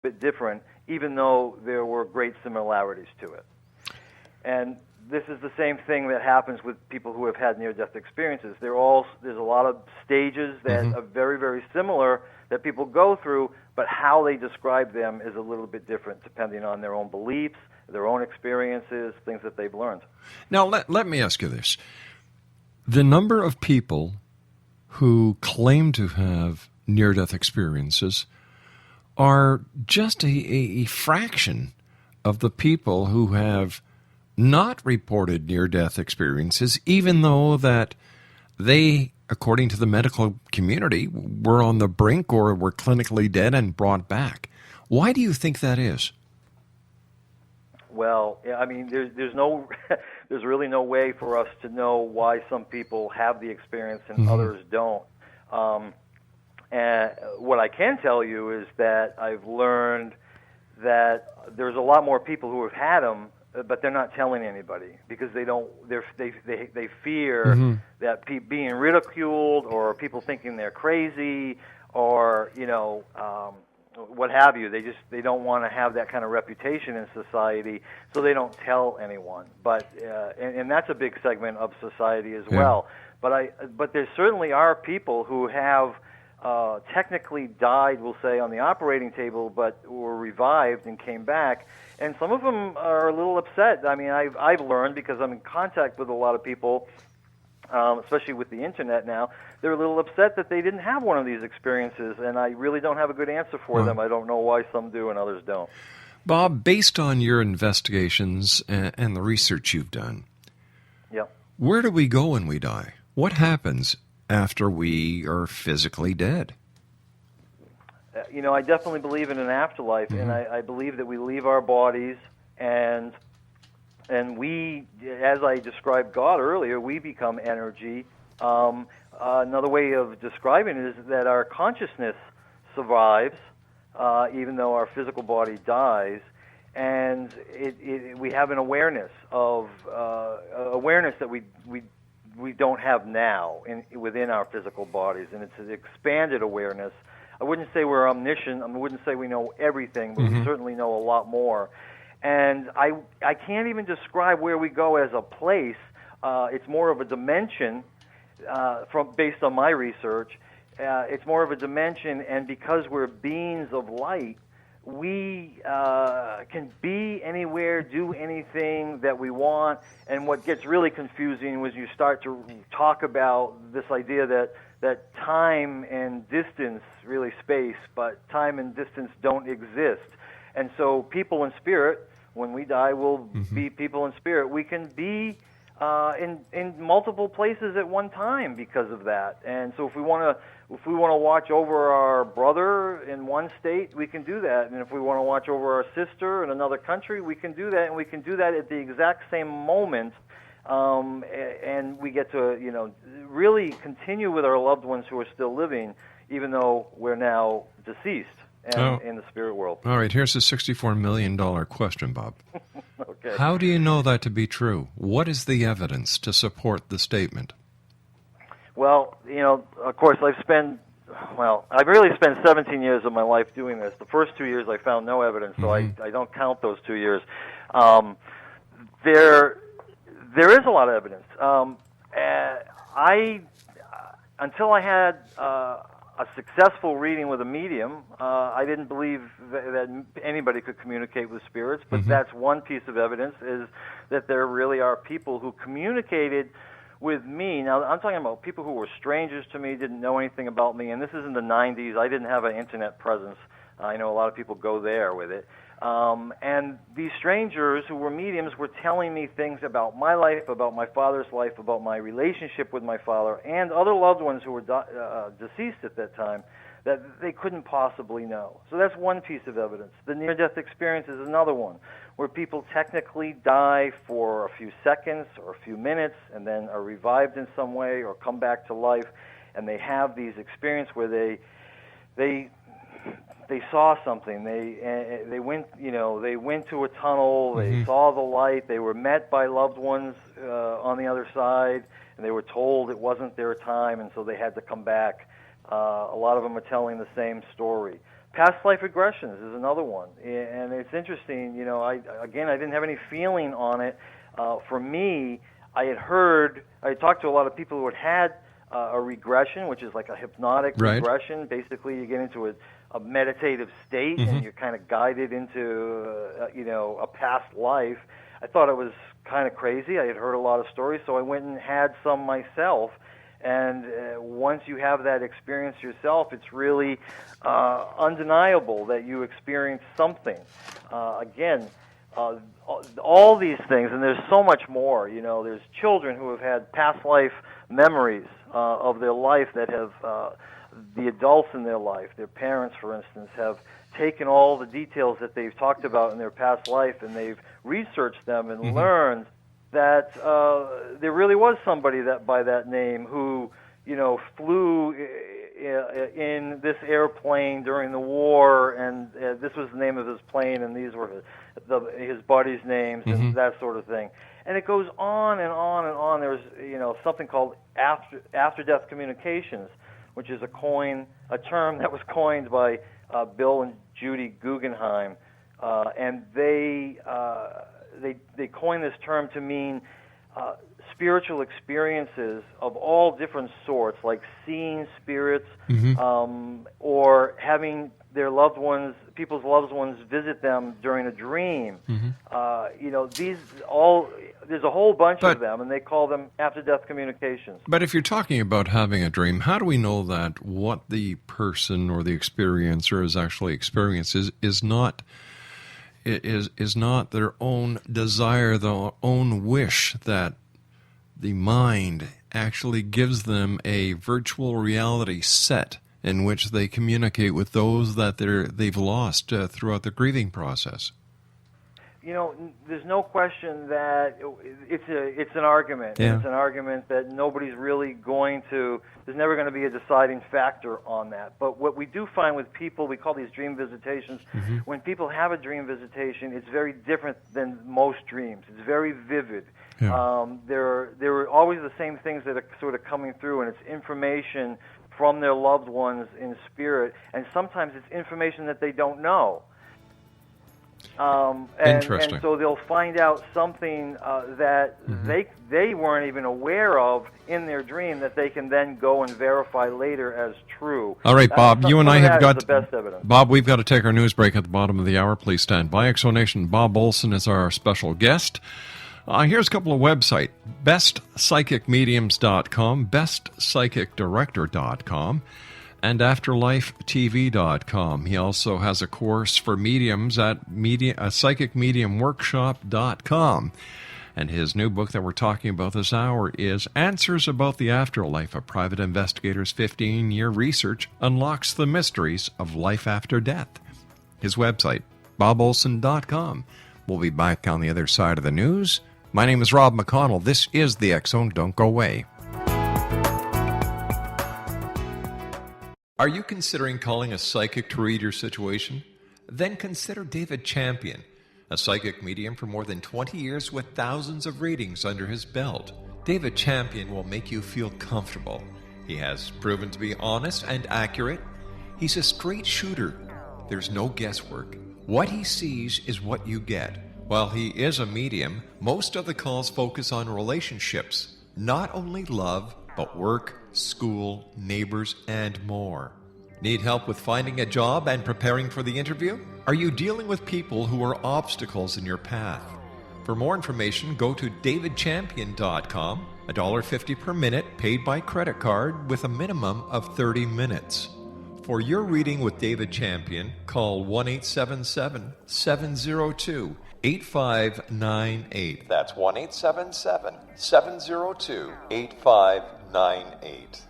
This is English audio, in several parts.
bit different, even though there were great similarities to it. And this is the same thing that happens with people who have had near-death experiences. There's a lot of stages that are very, very similar that people go through, but how they describe them is a little bit different depending on their own beliefs, their own experiences, things that they've learned. Now, let me ask you this. The number of people who claim to have near-death experiences are just a fraction of the people who have not reported near-death experiences, even though that they, according to the medical community, were on the brink or were clinically dead and brought back. Why do you think that is? Well, I mean, there's really no way for us to know why some people have the experience and others don't. And what I can tell you is that I've learned that there's a lot more people who have had them, but they're not telling anybody because they don't. They fear that being ridiculed or people thinking they're crazy or what have you. They don't want to have that kind of reputation in society, so they don't tell anyone. But and that's a big segment of society as well. But there certainly are people who have technically died, we'll say, on the operating table, but were revived and came back. And some of them are a little upset. I mean, I've learned because I'm in contact with a lot of people, especially with the internet now. They're a little upset that they didn't have one of these experiences, and I really don't have a good answer for them. I don't know why some do and others don't. Bob, based on your investigations and the research you've done, where do we go when we die? What happens after we are physically dead? I definitely believe in an afterlife, and I believe that we leave our bodies, and we, as I described God earlier, we become energy. Another way of describing it is that our consciousness survives, even though our physical body dies, and we have an awareness that we don't have now within our physical bodies, and it's an expanded awareness. I wouldn't say we're omniscient. I wouldn't say we know everything, but we certainly know a lot more. And I can't even describe where we go as a place. It's more of a dimension based on my research. It's more of a dimension, and because we're beings of light, we can be anywhere, do anything that we want. And what gets really confusing was you start to talk about this idea that time and distance, really space, but time and distance don't exist. And so people in spirit, when we die, will be people in spirit. We can be in multiple places at one time because of that. And so if we want to watch over our brother in one state, we can do that. And if we want to watch over our sister in another country, we can do that. And we can do that at the exact same moment. And we get to, really continue with our loved ones who are still living, even though we're now deceased and in the spirit world. All right, here's a $64 million question, Bob. Okay. How do you know that to be true? What is the evidence to support the statement? Well, of course, I've really spent 17 years of my life doing this. The first 2 years I found no evidence, so I don't count those 2 years. There is a lot of evidence. Until I had a successful reading with a medium, I didn't believe that anybody could communicate with spirits, but that's one piece of evidence, is that there really are people who communicated with me. Now, I'm talking about people who were strangers to me, didn't know anything about me, and this is in the 90s. I didn't have an internet presence. I know a lot of people go there with it. And these strangers who were mediums were telling me things about my life, about my father's life, about my relationship with my father, and other loved ones who were deceased at that time that they couldn't possibly know. So that's one piece of evidence. The near-death experience is another one, where people technically die for a few seconds or a few minutes and then are revived in some way or come back to life, and they have these experiences where they saw something. They went to a tunnel. They saw the light. They were met by loved ones on the other side, and they were told it wasn't their time, and so they had to come back. A lot of them are telling the same story. Past life regressions is another one, and it's interesting. I didn't have any feeling on it. For me, I talked to a lot of people who had a regression, which is like a hypnotic regression. Basically, you get into a meditative state, and you're kind of guided into a past life. I thought it was kind of crazy. I had heard a lot of stories, so I went and had some myself. And once you have that experience yourself, it's really undeniable that you experienced something. All these things, and there's so much more. There's children who have had past life memories of their life that have the adults in their life, their parents, for instance, have taken all the details that they've talked about in their past life, and they've researched them and learned that there really was somebody that by that name who, flew in this airplane during the war, and this was the name of his plane, and these were his buddies' names, and that sort of thing. And it goes on and on and on. There's something called after-death communications, which is a term that was coined by Bill and Judy Guggenheim, and they coined this term to mean spiritual experiences of all different sorts, like seeing spirits, or having their people's loved ones visit them during a dream. There's a whole bunch of them, and they call them after-death communications. But if you're talking about having a dream, how do we know that what the person or the experiencer is actually experiencing is not their own desire, their own wish, that the mind actually gives them a virtual reality set in which they communicate with those that they've lost throughout the grieving process? There's no question that it's an argument. Yeah. It's an argument that nobody's really there's never going to be a deciding factor on that. But what we do find with people, we call these dream visitations. When people have a dream visitation, it's very different than most dreams. It's very vivid. Yeah. There are always the same things that are sort of coming through, and it's information from their loved ones in spirit, and sometimes it's information that they don't know. Interesting. And so they'll find out something that they weren't even aware of in their dream that they can then go and verify later as true. All right, Bob, you and I have got the best evidence. Bob, we've got to take our news break at the bottom of the hour. Please stand by. Exonation Bob Olson is our special guest. Here's a couple of websites: bestpsychicmediums.com, bestpsychicdirector.com, and afterlifetv.com. He also has a course for mediums at psychicmediumworkshop.com. And his new book that we're talking about this hour is Answers About the Afterlife. A private investigator's 15-year research unlocks the mysteries of life after death. His website, bobolson.com. We'll be back on the other side of the news. My name is Rob McConnell. This is The X Zone. Don't go away. Are you considering calling a psychic to read your situation? Then consider David Champion, a psychic medium for more than 20 years with thousands of readings under his belt. David Champion will make you feel comfortable. He has proven to be honest and accurate. He's a straight shooter. There's no guesswork. What he sees is what you get. While he is a medium, most of the calls focus on relationships, not only love, but work, school, neighbors, and more. Need help with finding a job and preparing for the interview? Are you dealing with people who are obstacles in your path? For more information, go to davidchampion.com, $1.50 per minute paid by credit card with a minimum of 30 minutes. For your reading with David Champion, call 1-877-702-8598. That's 1-877-702-8598.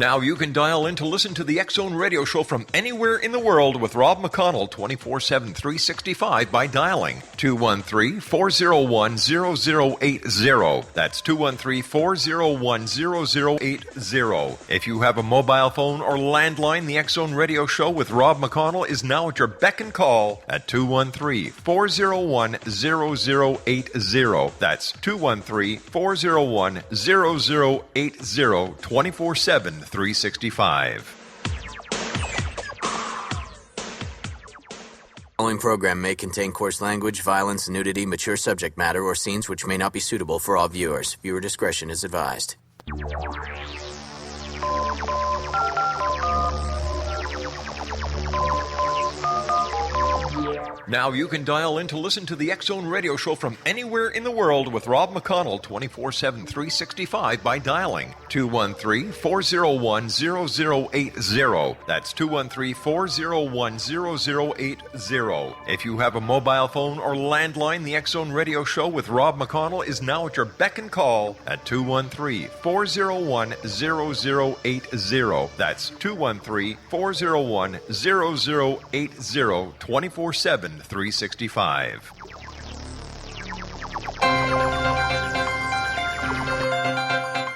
Now you can dial in to listen to the X-Zone Radio Show from anywhere in the world with Rob McConnell 24/7, 365 by dialing 213-401-0080. That's 213-401-0080. If you have a mobile phone or landline, the X-Zone Radio Show with Rob McConnell is now at your beck and call at 213-401-0080. That's 213-401-0080, 24/7, 365. The following program may contain coarse language, violence, nudity, mature subject matter, or scenes which may not be suitable for all viewers. Viewer discretion is advised. Now you can dial in to listen to the X-Zone Radio Show from anywhere in the world with Rob McConnell 24/7, 365 by dialing 213-401-0080. That's 213-401-0080. If you have a mobile phone or landline, the X-Zone Radio Show with Rob McConnell is now at your beck and call at 213-401-0080. That's 213-401-0080, 24/7, 365.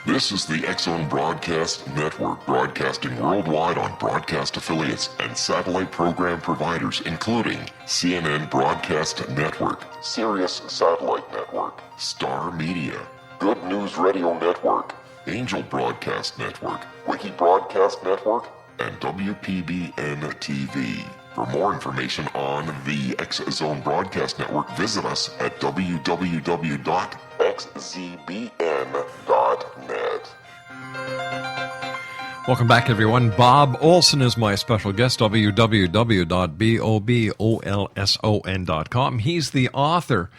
This is the X-Zone Broadcast Network, broadcasting worldwide on broadcast affiliates and satellite program providers, including CNN Broadcast Network, Sirius Satellite Network, Star Media, Good News Radio Network, Angel Broadcast Network, Wiki Broadcast Network, and WPBN TV. For more information on the X-Zone Broadcast Network, visit us at www.xzbn.net. Welcome back, everyone. Bob Olson is my special guest, www.bobolson.com. He's the author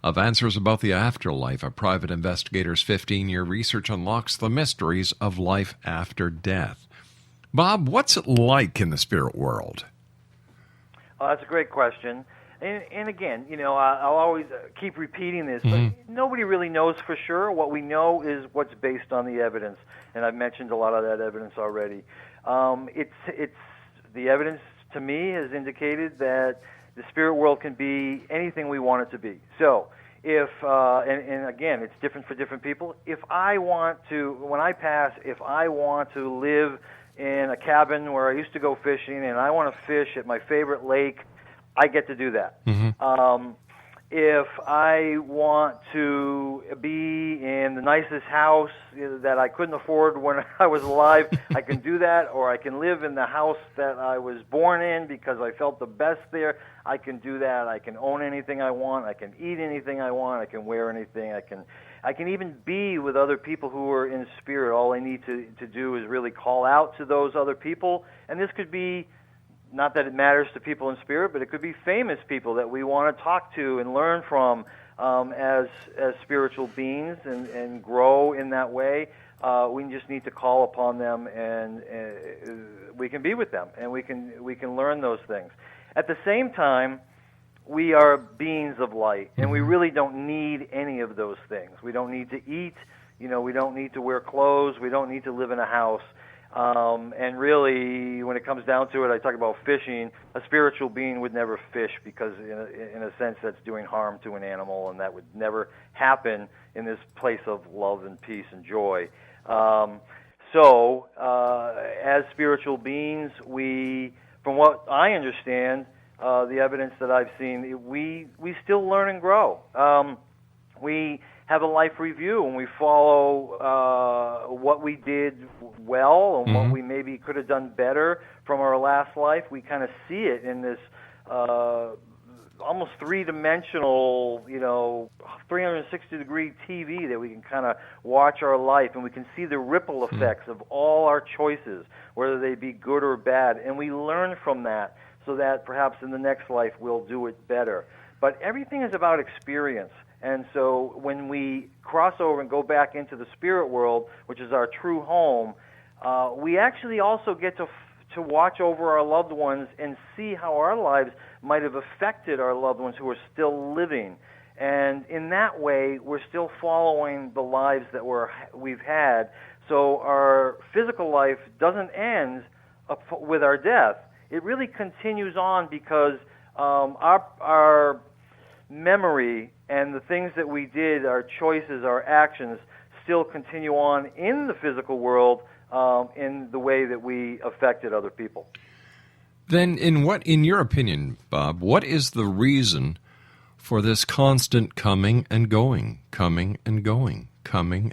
of Answers About the Afterlife. A private investigator's 15-year research unlocks the mysteries of life after death. Bob, what's it like in the spirit world? That's a great question. And again, I'll always keep repeating this, but nobody really knows for sure. What we know is what's based on the evidence, and I've mentioned a lot of that evidence already. It's the evidence to me has indicated that the spirit world can be anything we want it to be. So if and again, it's different for different people. If I want to, when I pass, if I want to live in a cabin where I used to go fishing and I want to fish at my favorite lake, I get to do that. If I want to be in the nicest house that I couldn't afford when I was alive, I can do that. Or I can live in the house that I was born in because I felt the best there. I can do that. I can own anything I want. I can eat anything I want. I can wear anything. I can even be with other people who are in spirit. All I need to do is really call out to those other people. And this could be, not that it matters to people in spirit, but it could be famous people that we want to talk to and learn from as spiritual beings and grow in that way. We just need to call upon them, and we can be with them, and we can learn those things. At the same time, we are beings of light, and we really don't need any of those things. We don't need to eat. We don't need to wear clothes. We don't need to live in a house. And really, when it comes down to it, I talk about fishing. A spiritual being would never fish because, in a sense, that's doing harm to an animal, and that would never happen in this place of love and peace and joy. So, as spiritual beings, from what I understand, the evidence that I've seen, we still learn and grow. We have a life review, and we follow what we did well and what we maybe could have done better from our last life. We kind of see it in this almost three-dimensional, 360-degree TV that we can kind of watch our life, and we can see the ripple effects of all our choices, whether they be good or bad, and we learn from that so that perhaps in the next life we'll do it better. But everything is about experience. And so when we cross over and go back into the spirit world, which is our true home, we actually also get to watch over our loved ones and see how our lives might have affected our loved ones who are still living. And in that way, we're still following the lives that we've had. So our physical life doesn't end with our death. It really continues on because our memory and the things that we did, our choices, our actions, still continue on in the physical world in the way that we affected other people. Then, in your opinion, Bob, what is the reason for this constant coming and going, coming and going, coming